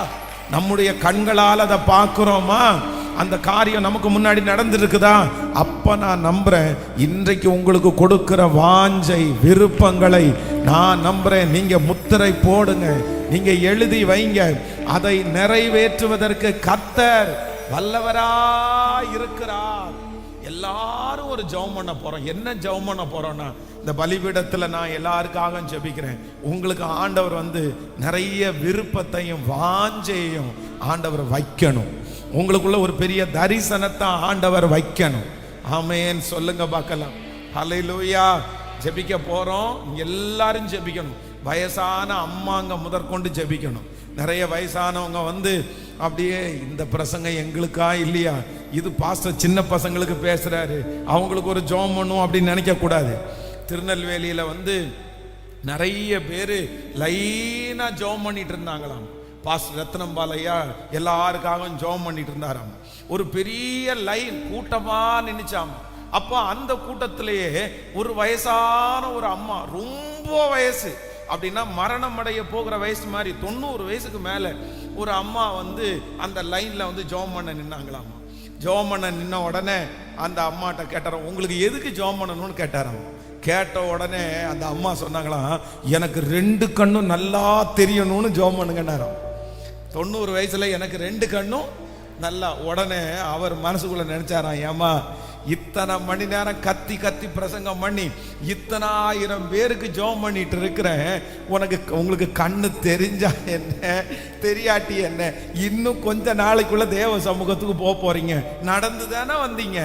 நம்முடைய கண்களால் அதை பார்க்கிறோமா? அந்த காரியம் நமக்கு முன்னாடி நடந்திருக்குதா? அப்ப நான் நம்புறேன், இன்றைக்கு உங்களுக்கு கொடுக்கிற வாஞ்சை விருப்பங்களை நான் நம்புறேன். நீங்க முத்திரை போடுங்க, நீங்க எழுதி வைங்க. அதை நிறைவேற்றுவதற்கு கர்த்தர் வல்லவராய் இருக்கிறார். எல்லாரும் ஒரு ஜெபம் பண்ண போறோம். என்ன ஜெபம் பண்ண போறோம்னா, இந்த பலிபீடத்துல நான் எல்லாருக்காக ஜெபிக்கிறேன். உங்களுக்கு ஆண்டவர் நிறைய விருப்பத்தையும் வாஞ்சையும் ஆண்டவர் வைக்கணும். உங்களுக்குள்ள ஒரு பெரிய தரிசனத்தை ஆண்டவர் வைக்கணும். ஆமென் சொல்லுங்க பார்க்கலாம். ஹல்லேலூயா. ஜெபிக்க போறோம், எல்லாரும் ஜெபிக்கணும். வயசான அம்மாங்க முதற்கொண்டு ஜெபிக்கணும். நிறைய வயசானவங்க அப்படியே இந்த பிரசங்கம் எங்களுக்கா இல்லையா, இது பாஸ்டர் சின்ன பசங்களுக்கு பேசுறாரு, அவங்களுக்கு ஒரு ஜெபம் பண்ணும் அப்படின்னு நினைக்க கூடாது. திருநெல்வேலியில நிறைய பேரு லைனா ஜெபம் பண்ணிட்டு இருந்தாங்களாம். பாஸ்டர் ரத்னம் பாலையா எல்லாருக்காகவும் ஜெபம் பண்ணிட்டு இருந்தாராம். ஒரு பெரிய லைன் கூட்டமா நின்னுச்சாம். அப்போ அந்த கூட்டத்திலேயே ஒரு வயசான ஒரு அம்மா, ரொம்ப வயசு அப்படின்னா மரணம் அடைய போகிற வயசு மாதிரி, 90 வயசுக்கு மேல ஒரு அம்மா அந்த லைன்ல ஜெபம் பண்ண நின்னாங்களாம். ஜெபம் பண்ண நின்ன உடனே அந்த அம்மாட்ட கேட்டாராம், உங்களுக்கு எதுக்கு ஜெபம் பண்ணணும்னு கேட்டாராம். கேட்ட உடனே அந்த அம்மா சொன்னாங்களாம், எனக்கு 2 கண்ணும் நல்லா தெரியணும்னு ஜெபம் பண்ணுங்கன்னாராம். 90 வயசுல எனக்கு 2 கண்ணும் நல்லா. உடனே அவர் மனசுக்குள்ள நினைச்சாராம், ஏமா இத்தனை மணி நேரம் கத்தி கத்தி பிரசங்கம் பண்ணி இத்தனை 1000 பேருக்கு ஜெபம் பண்ணிட்டு இருக்கிறேன், உங்களுக்கு கண்ணு தெரிஞ்சா என்ன தெரியாட்டி என்ன, இன்னும் கொஞ்ச நாளைக்குள்ள தேவ சமூகத்துக்கு போறீங்க, நடந்து தானே வந்தீங்க.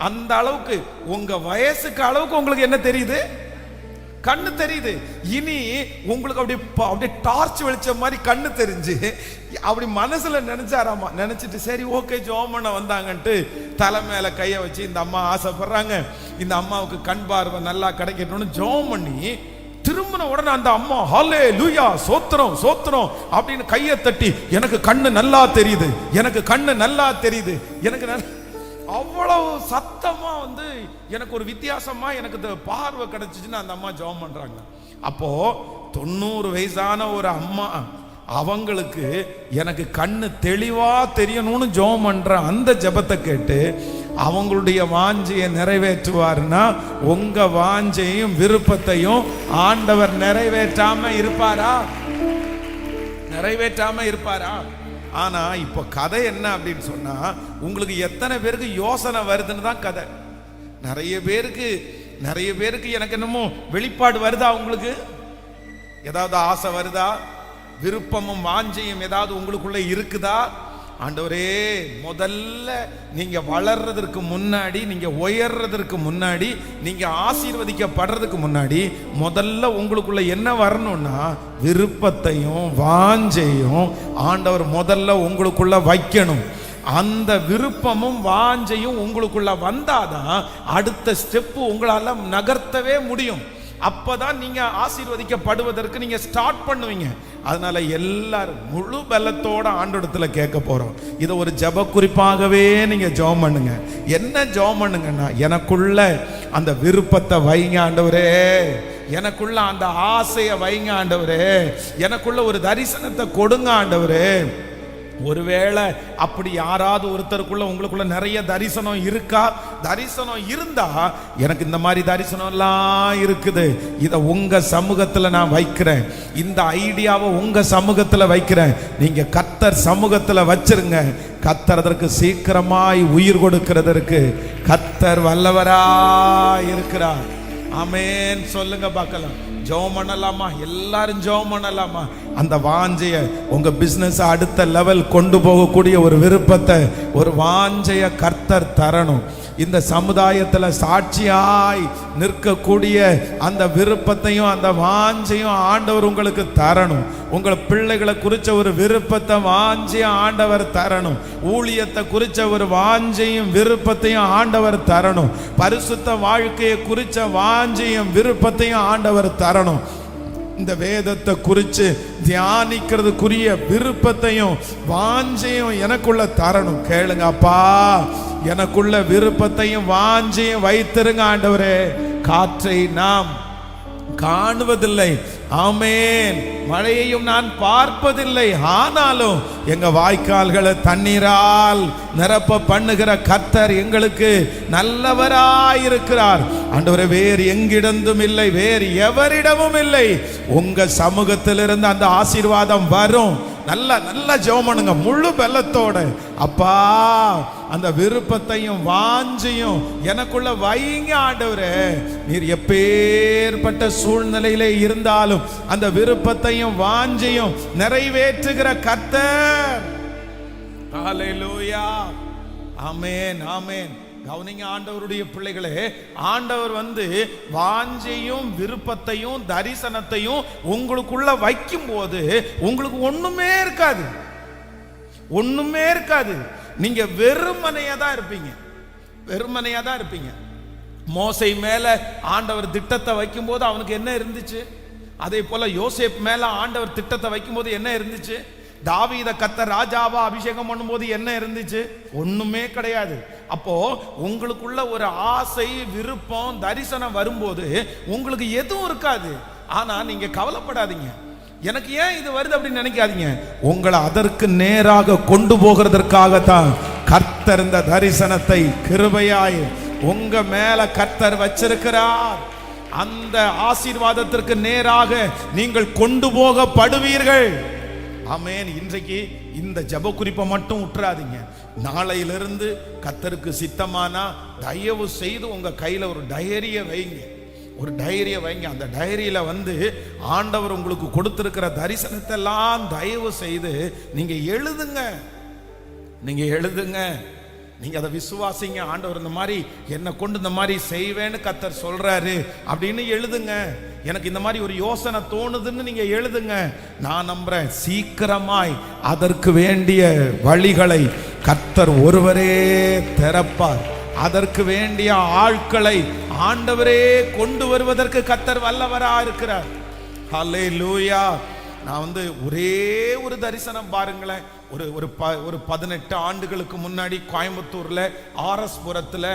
அந்த அளவுக்கு உங்க வயசுக்கு அளவுக்கு உங்களுக்கு என்ன தெரியுது, கண்ணு தெரியுது. இனி உங்களுக்கு அப்படியே டார்ச் வெளிச்ச மாதிரி கண்ணு தெரிஞ்சு அப்படி மனசுல நினைச்சாராமா. நினைச்சிட்டு சரி ஓகே ஜெபம் பண்ண வந்தாங்கன்ட்டு தலை மேல கைய வச்சு, இந்த அம்மா ஆசைப்படுறாங்க இந்த அம்மாவுக்கு கண் பார்வை நல்லா கிடைக்கணும்னு ஜெபம் பண்ணி திரும்பின உடனே அந்த அம்மா ஹல்லேலூயா சோத்திரம் சோத்திரம் அப்படின்னு கையை தட்டி, எனக்கு கண்ணு நல்லா தெரியுது, எனக்கு கண்ணு நல்லா தெரியுது, எனக்கு அவ்வளவு சத்தமா எனக்கு ஒரு வித்தியாசமா எனக்கு பார்வை கிடைச்சிச்சுன்னு அந்த அம்மா ஜெபம் பண்றாங்க. அப்போ 90 வயசான ஒரு அம்மா, அவங்களுக்கு எனக்கு கண்ணு தெளிவா தெரியணும்னு ஜெபம் பண்ற அந்த ஜெபத்தை கேட்டு அவங்களுடைய வாஞ்சையை நிறைவேற்றுவார்னா, உங்க வாஞ்சையும் விருப்பத்தையும் ஆண்டவர் நிறைவேற்றாம இருப்பாரா? நிறைவேற்றாம இருப்பாரா? ஆனா இப்போ கதை என்ன அப்படின்னு சொன்னா, உங்களுக்கு எத்தனை பேருக்கு யோசனை வருதுன்னு தான் கதை. நிறைய பேருக்கு எனக்கு என்னமோ வெளிப்பாடு வருதா? உங்களுக்கு ஏதாவது ஆசை வருதா? விருப்பமும் வாஞ்சையும் ஏதாவது உங்களுக்குள்ள இருக்குதா? ஆண்டவரே, முதல்ல நீங்க வளர்றதற்கு முன்னாடி, நீங்க உயர்றதற்கு முன்னாடி, நீங்க ஆசீர்வதிக்கப்படுறதுக்கு முன்னாடி முதல்ல உங்களுக்குள்ள என்ன வரணும்னா, விருப்பத்தையும் வாஞ்சையும் ஆண்டவர் முதல்ல உங்களுக்குள்ள வைக்கணும். அந்த விருப்பமும் வாஞ்சையும் உங்களுக்குள்ள வந்தாதான் அடுத்த ஸ்டெப்பு உங்களால நகர்த்தவே முடியும். அப்பதான் நீங்க ஆசீர்வதிக்கப்படுவதற்கு நீங்க ஸ்டார்ட் பண்ணுவீங்க. அதனால எல்லாரும் முழு பலத்தோட ஆண்டவரிடத்துல கேட்க போறோம். இதை ஒரு ஜெப குறிப்பாகவே நீங்க ஜெபம் பண்ணுங்க. என்ன ஜெபம் பண்ணுங்கன்னா, எனக்குள்ள அந்த விருப்பத்தை வைங்க ஆண்டவரே, எனக்குள்ள அந்த ஆசையை வைங்க ஆண்டவரே, எனக்குள்ள ஒரு தரிசனத்தை கொடுங்க ஆண்டவரே. ஒருவேளை அப்படி யாராவது ஒருத்தருக்குள்ள உங்களுக்குள்ள நிறைய தரிசனம் இருக்கா? தரிசனம் இருந்தா, எனக்கு இந்த மாதிரி தரிசனம் எல்லாம் இருக்குது, இதை உங்க சமூகத்துல நான் வைக்கிறேன், இந்த ஐடியாவை உங்க சமூகத்துல வைக்கிறேன், நீங்க கர்த்தர் சமூகத்துல வச்சிருங்க. கர்த்தர் அதற்கு சீக்கிரமாய் உயிர் கொடுக்கிறதற்கு கர்த்தர் வல்லவராய் இருக்கிறார். ஆமென் சொல்லுங்க பார்க்கலாம். ஜெபம் பண்ணலாமா? எல்லாரும் ஜெபம் பண்ணலாமா? அந்த வாஞ்சைய, உங்க பிசினஸ் அடுத்த லெவல் கொண்டு போகக்கூடிய ஒரு விருப்பத்தை, ஒரு வாஞ்சைய கர்த்தர் தரணும். இந்த சமுதாயத்துல சாட்சியாய் நிற்கக்கூடிய அந்த விருப்பத்தையும் அந்த வாஞ்சையும் ஆண்டவர் உங்களுக்கு தரணும். உங்கள் பிள்ளைகளை குறிச்ச ஒரு விருப்பத்தை வாஞ்சையும் ஆண்டவர் தரணும். ஊழியத்தை குறிச்ச ஒரு வாஞ்சையும் விருப்பத்தையும் ஆண்டவர் தரணும். பரிசுத்த வாழ்க்கையை குறிச்ச வாஞ்சையும் விருப்பத்தையும் ஆண்டவர் தரணும். இந்த வேதத்தை குறித்து தியானிக்கிறதுக்குரிய விருப்பத்தையும் வாஞ்சையும் எனக்குள்ள தரணும். கேளுங்க அப்பா, எனக்குள்ள விருப்பத்தையும் வாஞ்சையும் வைத்திருங்க ஆண்டவரே. காற்றை நாம் காணுவதில்லை, ஆமென், மழையையும் நான் பார்ப்பதில்லை, ஆனாலும் எங்க வாய்க்கால்களை தண்ணீரால் நிரப்ப பண்ணுகிற கர்த்தர் எங்களுக்கு நல்லவராயிருக்கிறார் ஆண்டவரே. வேறு எங்கிடந்தும் இல்லை, வேறு எவரிடமும் இல்லை. உங்க சமூகத்திலிருந்து அந்த ஆசீர்வாதம் வரும். நல்ல ஜெபம் பண்ணுங்க முழு பலத்தோட. அப்பா, அந்த விருப்பத்தையும் வாஞ்சையும் எனக்குள்ள வைங்க ஆண்டவரே. நீர் எப்பேற்பட்ட சூழ்நிலையிலே இருந்தாலும் அந்த விருப்பத்தையும் வாஞ்சையும் நிறைவேற்றுகிற கர்த்தர். ஹல்லேலூயா, ஆமென், ஆமென். கவனிங்க ஆண்டவருடைய பிள்ளைகளே, ஆண்டவர் வாஞ்சையும் விருப்பத்தையும் தரிசனத்தையும் உங்களுக்குள்ள வைக்கும் போது உங்களுக்கு ஒண்ணுமே இருக்காது, ஒண்ணுமே இருக்காது. நீங்க வெறுமனையா தான் இருப்பீங்க, வெறுமனையா தான் இருப்பீங்க. மோசே மேல ஆண்டவர் திட்டத்தை வைக்கும் போது அவனுக்கு என்ன இருந்துச்சு? அதே போல யோசேப் மேல ஆண்டவர் திட்டத்தை வைக்கும் போது என்ன இருந்துச்சு? தாவீதை கர்த்தர் ராஜாவா அபிஷேகம் பண்ணும்போது என்ன இருந்துச்சு? ஒண்ணுமே கிடையாது. அப்போ உங்களுக்குள்ள ஒரு ஆசை, விருப்பம், தரிசனம் வரும்போது உங்களுக்கு எதுவும் இருக்காது. ஆனா நீங்க கவலைப்படாதீங்க, எனக்கு ஏன் இது வருது அப்படின்னு நினைக்காதீங்க. உங்களை அதற்கு நேராக கொண்டு போகிறதற்காகத்தான் கர்த்தர் இந்த தரிசனத்தை கிருபையாய் உங்க மேல கர்த்தர் வச்சிருக்கிறார். அந்த ஆசீர்வாதத்திற்கு நேராக நீங்கள் கொண்டு போகப்படுவீர்கள். ஆமென். இன்றைக்கு இந்த ஜெப குறிப்பை மட்டும் விட்டுறாதீங்க. நாளையிலிருந்து கர்த்தருக்கு சித்தமானா தயவு செய்து உங்க கையில ஒரு டைரியை வைங்க, ஒரு டைரியை வைங்க. அந்த டைரியில ஆண்டவர் உங்களுக்கு கொடுத்திருக்கிற தரிசனத்தை எல்லாம் தயவு செய்து நீங்க எழுதுங்க, நீங்க எழுதுங்க. நீங்க அதை விசுவாசிங்க. ஆண்டவர் இந்த மாதிரி என்னை கொண்டு இந்த மாதிரி செய்வேன்னு கர்த்தர் சொல்றாரு அப்படின்னு எழுதுங்க. எனக்கு இந்த மாதிரி ஒரு யோசனை தோணுதுன்னு நீங்க எழுதுங்க. நான் நம்புறேன், சீக்கிரமாய் அதற்கு வேண்டிய வழிகளை கர்த்தர் ஒருவரே திறப்பார். அதற்கு வேண்டிய ஆட்களை ஆண்டவரே கொண்டு வருவதற்கு கர்த்தர் வல்லவரா இருக்கிறார். ஹல்லேலூயா. நான் வந்து ஒரே ஒரு தரிசனம் பாருங்களேன். ஒரு 18 ஆண்டுகளுக்கு முன்னாடி கோயம்புத்தூர்ல ஆர்எஸ் புரத்துல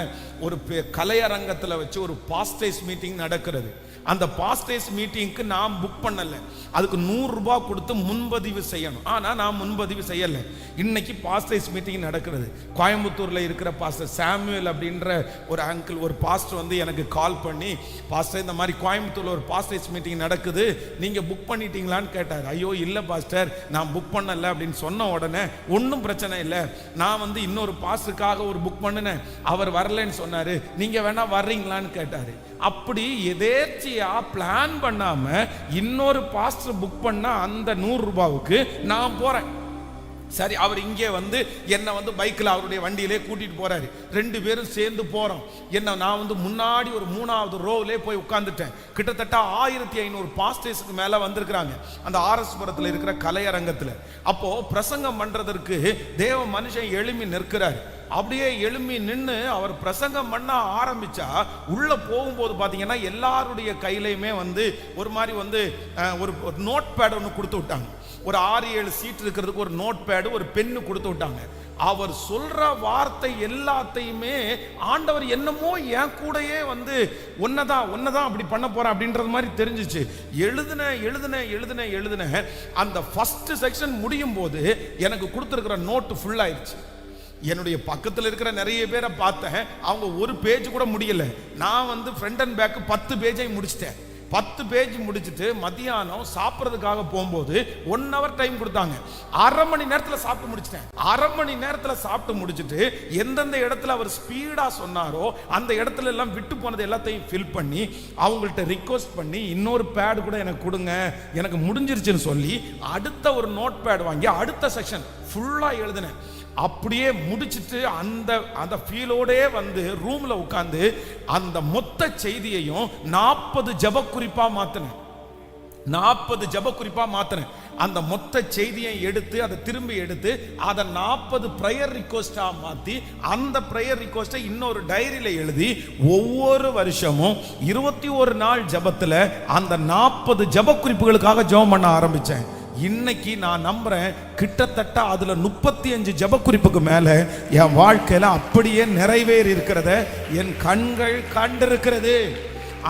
ஒரு கலையரங்கத்துல வச்சு ஒரு பாஸ்டேஜ் மீட்டிங் நடக்கிறது. அந்த பாஸ்டேஜ் மீட்டிங்க்கு நான் புக் பண்ணல. அதுக்கு 100 ரூபாய் கொடுத்து முன்பதிவு செய்யணும். ஆனா நான் முன்பதிவு செய்யல. இன்னைக்கு பாஸ்டேஜ் மீட்டிங் நடக்கிறது. கோயம்புத்தூர்ல இருக்கிற பாஸ்டர் சாமுவேல் அப்படின்ற ஒரு அங்கிள், ஒரு பாஸ்டர் வந்து எனக்கு கால் பண்ணி, பாஸ்டர் இந்த மாதிரி கோயம்புத்தூர்ல ஒரு பாஸ்டேஜ் மீட்டிங் நடக்குது, நீங்க புக் பண்ணிட்டீங்களான்னு கேட்டார். ஐயோ இல்ல பாஸ்டர், நான் புக் பண்ணல அப்படின்னு சொன்ன உடனே ஒன்றும் பிரச்சனை இல்லை, நான் வந்து இன்னொரு பாஸ்டருக்காக ஒரு புக் பண்ணினேன், அவர் வரலன்னு சொன்னாரு, நீங்க வேணா வர்றீங்களான்னு கேட்டாரு. அப்படி எதேர்ச்சியா பிளான் பண்ணாம இன்னொரு பாஸ்டர் புக் பண்ண அந்த 100 ரூபாவுக்கு நான் போறேன். சரி, அவர் இங்கே வந்து என்ன வந்து பைக்கில் அவருடைய வண்டியிலே கூட்டிட்டு போறாரு. 2 பேரும் சேர்ந்து போறோம். என்ன நான் வந்து முன்னாடி ஒரு 3வது ரோவிலே போய் உட்கார்ந்துட்டேன். கிட்டத்தட்ட 1500 பாஸ்டர்ஸ்க்கு மேல வந்திருக்கிறாங்க அந்த ஆர்எஸ் புரத்தில் இருக்கிற கலையரங்கத்தில். அப்போ பிரசங்கம் பண்றதற்கு தேவ மனுஷன் எழும்பி நிற்கிறார். அப்படியே எழும்பி நின்று அவர் பிரசங்கம் பண்ண ஆரம்பிச்சா உள்ள போகும்போது பாத்தீங்கன்னா எல்லாருடைய கையிலையுமே வந்து ஒரு மாதிரி வந்து ஒரு நோட் பேட் ஒன்று கொடுத்து விட்டாங்க. ஒரு 6-7 சீட் இருக்கிறதுக்கு ஒரு நோட் பேடு, ஒரு பென்னு கொடுத்து விட்டாங்க. அவர் சொல்ற வார்த்தை எல்லாத்தையுமே ஆண்டவர் என்னமோ என் கூடயே வந்து ஒன்னதான் அப்படி பண்ண போறேன் அப்படின்றது மாதிரி தெரிஞ்சிச்சு. எழுதுன அந்த ஃபர்ஸ்ட் செக்ஷன் முடியும் போது எனக்கு கொடுத்துருக்கிற நோட்டு ஃபுல் ஆயிடுச்சு. என்னுடைய பக்கத்தில் இருக்கிற நிறைய பேரை பார்த்தேன், அவங்க ஒரு பேஜ் கூட முடியல. நான் வந்து ஃப்ரண்ட் அண்ட் பேக் 10 பேஜை முடிச்சிட்டேன். 10 பேஜ் முடிச்சுட்டு மத்தியானம் சாப்பிட்றதுக்காக போகும்போது 1 hour டைம் கொடுத்தாங்க. 1/2 மணி நேரத்தில் சாப்பிட்டு முடிச்சிட்டேன். 1/2 மணி நேரத்தில் சாப்பிட்டு முடிச்சுட்டு எந்தெந்த இடத்துல அவர் ஸ்பீடா சொன்னாரோ அந்த இடத்துல எல்லாம் விட்டு போனது எல்லாத்தையும் ஃபில் பண்ணி அவங்கள்ட்ட ரிக்வெஸ்ட் பண்ணி இன்னொரு பேட் கூட எனக்கு கொடுங்க, எனக்கு முடிஞ்சிருச்சுன்னு சொல்லி அடுத்த ஒரு நோட் பேட் வாங்கி அடுத்த செக்ஷன் ஃபுல்லா எழுதினேன். அப்படியே முடிச்சிட்டு அந்த ஃபீலோடே வந்து ரூம்ல உட்கார்ந்து அந்த மொத்த செய்தியையும் 40 ஜெப குறிப்பா மாத்தினேன். 40 ஜெப குறிப்பா மாத்தினேன். அந்த மொத்த செய்தியை எடுத்து அதை திரும்பி எடுத்து அதை 40 பிரேயர் ரிக்வெஸ்டா மாத்தி அந்த பிரேயர் ரிக்வெஸ்டை இன்னொரு டைரியில எழுதி ஒவ்வொரு வருஷமும் 21 நாள் ஜெபத்துல அந்த 40 ஜெப குறிப்புகளுக்காக ஜெபம் பண்ண ஆரம்பிச்சேன். இன்னைக்கு நான் நம்புறேன் கிட்டத்தட்ட அதுல 35 ஜெப குறிப்புக்கு மேல என் வாழ்க்கையில அப்படியே நிறைவேறி இருக்கிறத என் கண்கள் கண்டிருக்கிறது.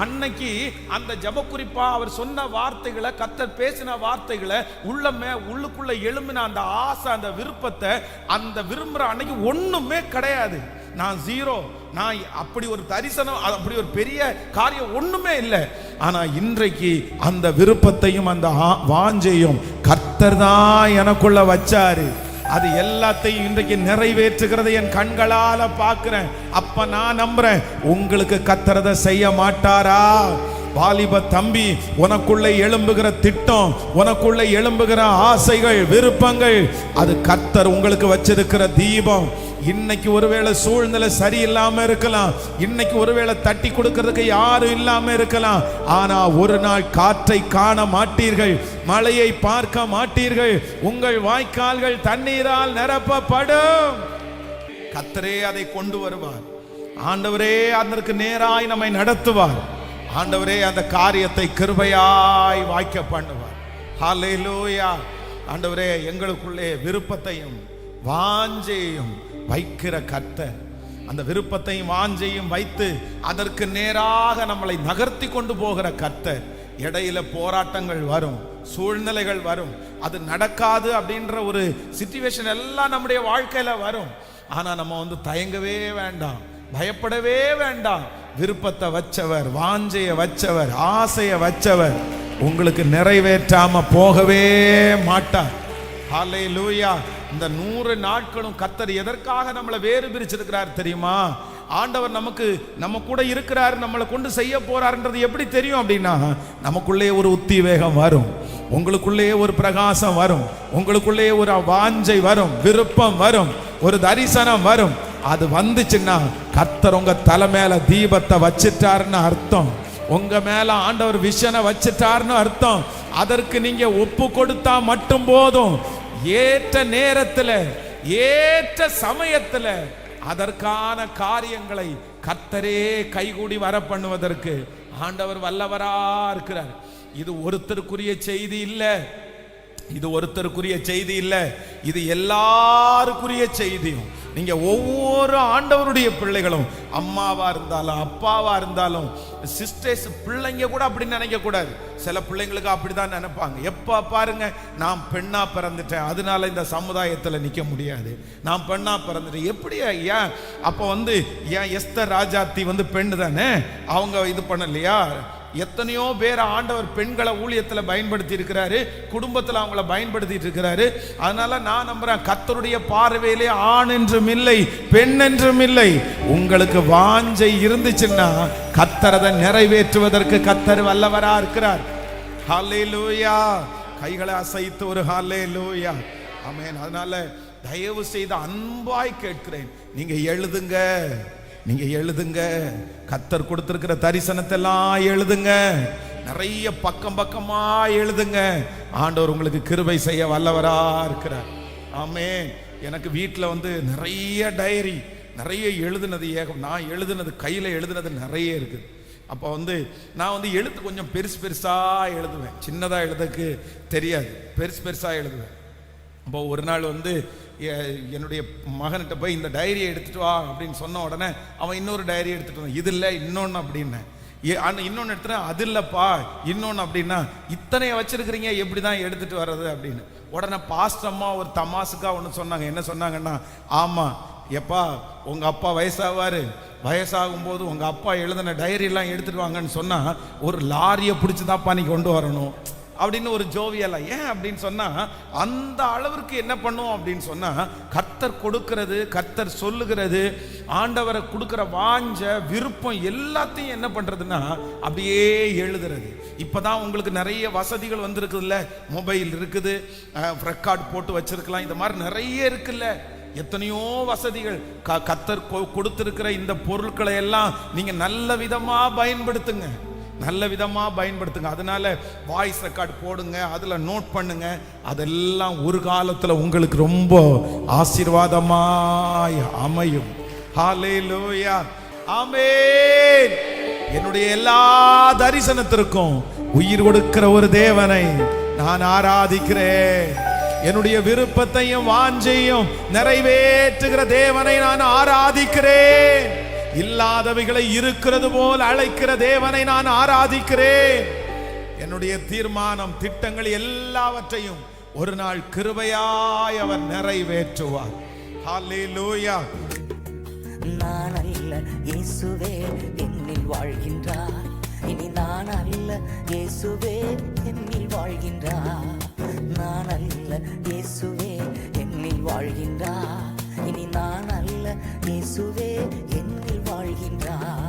அன்னைக்கு அந்த ஜெப குறிப்பா அவர் சொன்ன வார்த்தைகளை, கர்த்தர் பேசின வார்த்தைகளை உள்ளுக்குள்ள எழும்பின அந்த ஆசை, அந்த விருப்பத்தை, அந்த விரும்புற அன்னைக்கு ஒண்ணுமே கிடையாது. நான் ஜீரோ. நான் அப்படி ஒரு தரிசனம், அப்படி ஒரு பெரிய காரியம் ஒண்ணுமே இல்லை. ஆனா இன்றைக்கு அந்த விருப்பத்தையும் அந்த வாஞ்சையும் கர்த்தர் தான் எனக்குள்ள வச்சாரு. அது எல்லாத்தையும் இன்றைக்கு நிறைவேற்றுகிறதை என் கண்களால பார்க்கிறேன். அப்ப நான் நம்புறேன் உங்களுக்கு கர்த்தர் செய்ய மாட்டாரா? வாலிப தம்பி, உனக்குள்ள எழும்புகிற திட்டம், உனக்குள்ள எழும்புகிற ஆசைகள், விருப்பங்கள், அது கர்த்தர் உங்களுக்கு வச்சிருக்கிற தீபம். இன்னைக்கு ஒருவேளை சூழ்நிலை சரியில்லாம இருக்கலாம், இன்னைக்கு ஒருவேளை தட்டி கொடுக்கிறதுக்கு யாரும் இல்லாம இருக்கலாம். ஆனா ஒரு நாள் காற்றை காண மாட்டீர்கள், மழையை பார்க்க மாட்டீர்கள், உங்கள் வாய்க்கால்கள் தண்ணீரால் நிரப்பப்படும். கர்த்தரே அதை கொண்டு வருவார். ஆண்டவரே அதற்கு நேராய் நம்மை நடத்துவார். ஆண்டவரே அந்த காரியத்தை கிருபையாய் வாய்க்க பண்ணுவார். ஹல்லேலூயா. ஆண்டவரே எங்களுக்குள்ளே விருப்பத்தையும் வாஞ்சையும் வைக்கிற கர்த்தர், அந்த விருப்பத்தையும் வாஞ்சையும் வைத்து அதற்கு நேராக நம்மளை நகர்த்தி கொண்டு போகிற கர்த்தர். இடையில போராட்டங்கள் வரும், சூழ்நிலைகள் வரும், அது நடக்காது அப்படின்ற ஒரு சிச்சுவேஷன் எல்லாம் நம்முடைய வாழ்க்கையில வரும். ஆனா நம்ம வந்து தயங்கவே வேண்டாம், பயப்படவே வேண்டாம். விருப்பத்தை வச்சவர், வாஞ்சைய வச்சவர், ஆசைய வச்சவர் உங்களுக்கு நிறைவேற்றாம போகவே மாட்டார். ஹல்லேலூயா. இந்த 100 நாட்களும் கர்த்தர் எதற்காக நம்மளை வேறு பிரிச்சிருக்கிறார் தெரியுமா? ஆண்டவர் நம்ம கூட இருக்கிறார், நம்மளை கொண்டு செய்ய போறாருன்றது எப்படி தெரியும் அப்படின்னா, நமக்குள்ளே ஒரு உத்திவேகம் வரும், உங்களுக்குள்ளே ஒரு பிரகாசம் வரும், உங்களுக்குள்ளே ஒரு வாஞ்சை வரும், விருப்பம் வரும், ஒரு தரிசனம் வரும். அது வந்துச்சுன்னா கர்த்தர் உங்க தலை மேல தீபத்தை வச்சிட்டாருன்னு அர்த்தம். உங்க மேல ஆண்டவர் விஷனை வச்சிட்டாருன்னு அர்த்தம். அதற்கு நீங்க ஒப்பு கொடுத்தா மட்டும் போதும். ஏற்ற நேரத்துல, ஏற்ற சமயத்துல அதற்கான காரியங்களை கர்த்தரே கைகூடி வர பண்ணுவதற்கு ஆண்டவர் வல்லவரா இருக்கிறார். இது ஒருத்தருக்குரிய செய்தி இல்ல, இது ஒருத்தருக்குரிய செய்தி இல்ல, இது எல்லாருக்குரிய செய்தியும். நீங்க ஒவ்வொரு ஆண்டவருடைய பிள்ளைகளும், அம்மாவா இருந்தாலும் அப்பாவா இருந்தாலும் சிஸ்டர்ஸ், பிள்ளைங்க கூட அப்படி நினைக்க கூடாது. சில பிள்ளைங்களுக்கு அப்படிதான் நினைப்பாங்க. எப்ப பாருங்க, நான் பெண்ணா பிறந்துட்டேன் அதனால இந்த சமுதாயத்துல நிக்க முடியாது, நான் பெண்ணா பிறந்துட்டேன். எப்படி ஐயா? அப்ப ஏன் எஸ்தர் ராஜாத்தி பெண்ணு தானே, அவங்க இது பண்ணலையா? எத்தனையோ பேர் ஆண்டவர் பெண்களை ஊழியத்துல பயன்படுத்தி இருக்கிறாரு, குடும்பத்துல அவங்கள பயன்படுத்திட்டு இருக்கிறாரு. அதனால நான் நம்புறேன், கர்த்தருடைய பார்வையிலே ஆண் என்றும் இல்லை பெண் என்றும் இல்லை. உங்களுக்கு வாஞ்சை இருந்துச்சுன்னா கர்த்தர் அதை நிறைவேற்றுவதற்கு கர்த்தர் வல்லவரா இருக்கிறார். ஹல்லேலூயா! கைகளை அசைத்து ஒரு ஹல்லேலூயா, ஆமென். அதனால தயவு செய்து அன்பாய் கேட்கிறேன், நீங்க எழுதுங்க, நீங்க எழுதுங்க. கர்த்தர் கொடுத்திருக்கிற தரிசனத்தை எல்லாம் எழுதுங்க, நிறைய பக்கம் பக்கமா எழுதுங்க. ஆண்டவர் உங்களுக்கு கிருபை செய்ய வல்லவரா இருக்கிறார். ஆமென். எனக்கு வீட்டில் நிறைய டைரி, நிறைய எழுதுனது நான் எழுதுனது, கையில எழுதுனது நிறைய இருக்குது. அப்போ நான் எழுத்து கொஞ்சம் பெருசு பெருசா எழுதுவேன், சின்னதா எழுதுக்கு தெரியாது, பெருசு பெருசா எழுதுவேன். அப்போ ஒரு நாள் என்னுடைய மகன்கிட்ட போய் இந்த டைரியை எடுத்துட்டு வா அப்படின்னு சொன்ன உடனே அவன் இன்னொரு டைரி எடுத்துட்டு வந்தான். இது இல்லை இன்னொன்று அப்படின்னேன். இன்னொன்று எடுத்துட்டேன், அது இல்லைப்பா இன்னொன்று அப்படின்னா, இத்தனைய வச்சிருக்கிறீங்க எப்படி தான் எடுத்துட்டு வர்றது அப்படின்னு. உடனே பாஸ்டர் அம்மா ஒரு தமாசுக்கா ஒன்று சொன்னாங்க. என்ன சொன்னாங்கன்னா, ஆமாம் எப்பா உங்கள் அப்பா வயசாவார், வயசாகும் போது உங்கள் அப்பா எழுதின டைரியெல்லாம் எடுத்துட்டு வாங்கன்னு சொன்னால் ஒரு லாரியை பிடிச்சி தான்ப்பா நீ கொண்டு வரணும் அப்படின்னு ஒரு ஜோவியெல்லாம். ஏன் அப்படின்னு சொன்னா, அந்த அளவிற்கு என்ன பண்ணும் அப்படின்னு சொன்னா, கர்த்தர் கொடுக்கிறது, கர்த்தர் சொல்லுகிறது, ஆண்டவரை கொடுக்கிற வாஞ்ச விருப்பம் எல்லாத்தையும் என்ன பண்றதுன்னா அப்படியே எழுதுறது. இப்பதான் உங்களுக்கு நிறைய வசதிகள் வந்திருக்குதுல்ல, மொபைல் இருக்குது, ரெக்கார்ட் போட்டு வச்சிருக்கலாம், இந்த மாதிரி நிறைய இருக்குல்ல, எத்தனையோ வசதிகள். கர்த்தர் கொடுத்திருக்கிற இந்த பொருட்களை எல்லாம் நீங்க நல்ல விதமா பயன்படுத்துங்க, நல்ல விதமா பயன்படுத்துங்க. அதனால வாய்ஸ் ரெக்கார்ட் போடுங்க, அதுல நோட் பண்ணுங்க. அதெல்லாம் ஒரு காலத்துல உங்களுக்கு ரொம்ப ஆசீர்வாதமாய் அமையும். ஹல்லேலூயா, ஆமென். என்னுடைய எல்லா தரிசனத்திற்கும் உயிர் கொடுக்கிற ஒரு தேவனை நான் ஆராதிக்கிறேன். என்னுடைய விருப்பத்தையும் வாஞ்சையும் நிறைவேற்றுகிற தேவனை நான் ஆராதிக்கிறேன். இல்லாதவைகளை இருக்கிறது போல் அழைக்கிற தேவனை நான் ஆராதிக்கிறேன். என்னுடைய தீர்மானம், திட்டங்கள் எல்லாவற்றையும் ஒரு நாள் கிருபையாய் அவர் நிறைவேற்றுவார். ஹல்லேலூயா. நான் அல்ல இயேசுவே என்னில் வாழ்கின்றார், இனி நான் அல்ல இயேசுவே என்னில் வாழ்கின்றார், நான் அல்ல இயேசுவே என்னில் வாழ்கின்றார்,